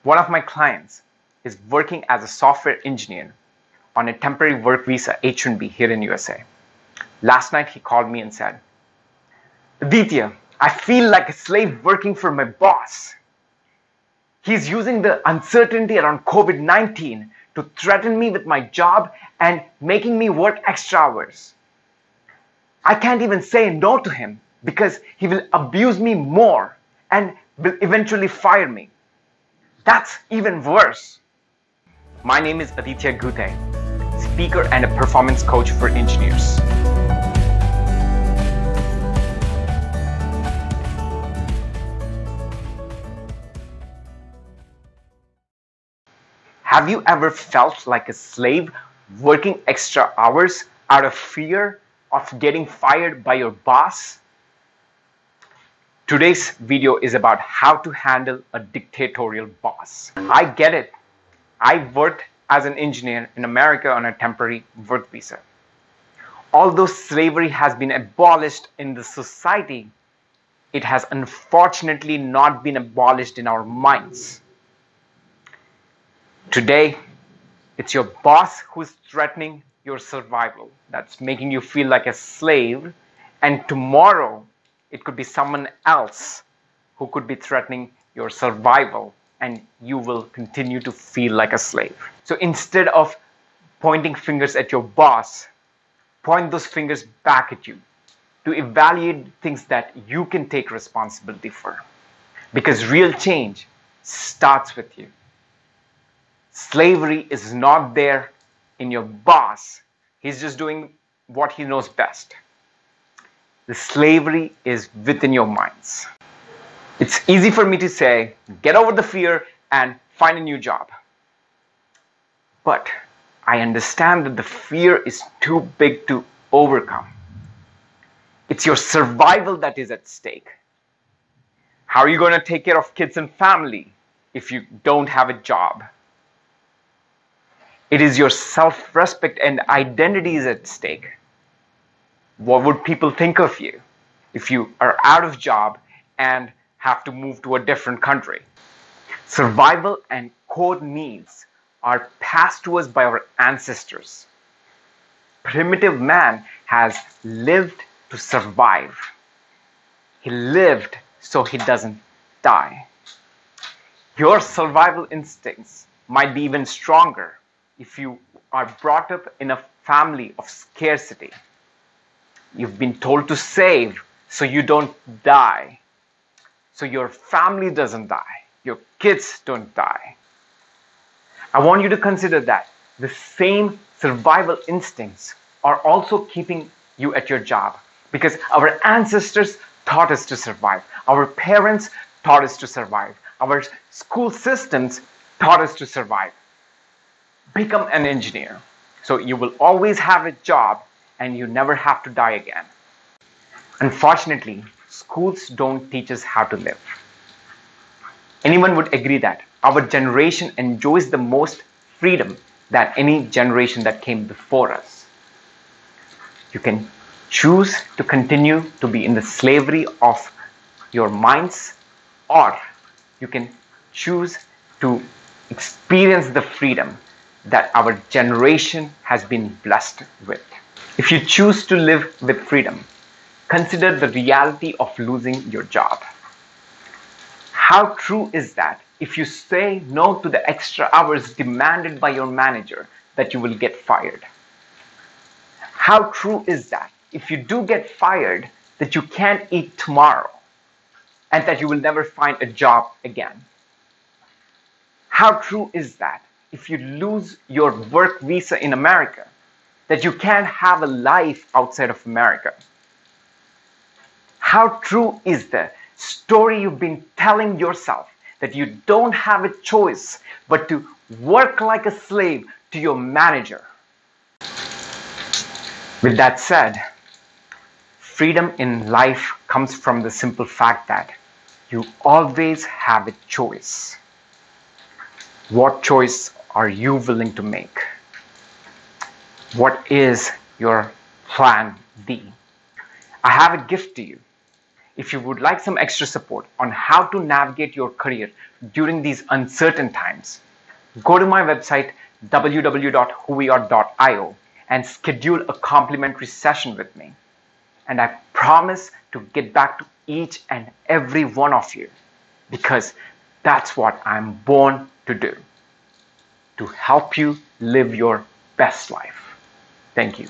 One of my clients is working as a software engineer on a temporary work visa H1B here in USA. Last night he called me and said, "Aditya, I feel like a slave working for my boss. He's using the uncertainty around COVID-19 to threaten me with my job and making me work extra hours. I can't even say no to him because he will abuse me more and will eventually fire me. That's even worse." My name is Aditya Gute, speaker and a performance coach for engineers. Have you ever felt like a slave working extra hours out of fear of getting fired by your boss? Today's video is about how to handle a dictatorial boss. I get it. I worked as an engineer in America on a temporary work visa. Although slavery has been abolished in the society, it has unfortunately not been abolished in our minds. Today, it's your boss who's threatening your survival, that's making you feel like a slave, and tomorrow it could be someone else who could be threatening your survival, and you will continue to feel like a slave. So instead of pointing fingers at your boss, point those fingers back at you to evaluate things that you can take responsibility for. Because real change starts with you. Slavery is not there in your boss. He's just doing what he knows best. The slavery is within your minds. It's easy for me to say, get over the fear and find a new job. But I understand that the fear is too big to overcome. It's your survival that is at stake. How are you going to take care of kids and family if you don't have a job? It is your self-respect and identity is at stake. What would people think of you if you are out of job and have to move to a different country? Survival and core needs are passed to us by our ancestors. Primitive man has lived to survive. He lived so he doesn't die. Your survival instincts might be even stronger if you are brought up in a family of scarcity. You've been told to save so you don't die, so your family doesn't die, your kids don't die. I want you to consider that the same survival instincts are also keeping you at your job, because our ancestors taught us to survive, our parents taught us to survive, our school systems taught us to survive. Become an engineer, so you will always have a job and you never have to die again. Unfortunately, schools don't teach us how to live. Anyone would agree that our generation enjoys the most freedom than any generation that came before us. You can choose to continue to be in the slavery of your minds, or you can choose to experience the freedom that our generation has been blessed with. If you choose to live with freedom, consider the reality of losing your job. How true is that if you say no to the extra hours demanded by your manager that you will get fired? How true is that if you do get fired that you can't eat tomorrow and that you will never find a job again? How true is that if you lose your work visa in America, that you can't have a life outside of America? How true is the story you've been telling yourself that you don't have a choice but to work like a slave to your manager? With that said, freedom in life comes from the simple fact that you always have a choice. What choice are you willing to make? What is your plan B? I have a gift to you. if you would like some extra support on how to navigate your career during these uncertain times, go to my website www.whoweare.io and schedule a complimentary session with me. And I promise to get back to each and every one of you, because that's what I'm born to do, to help you live your best life. Thank you.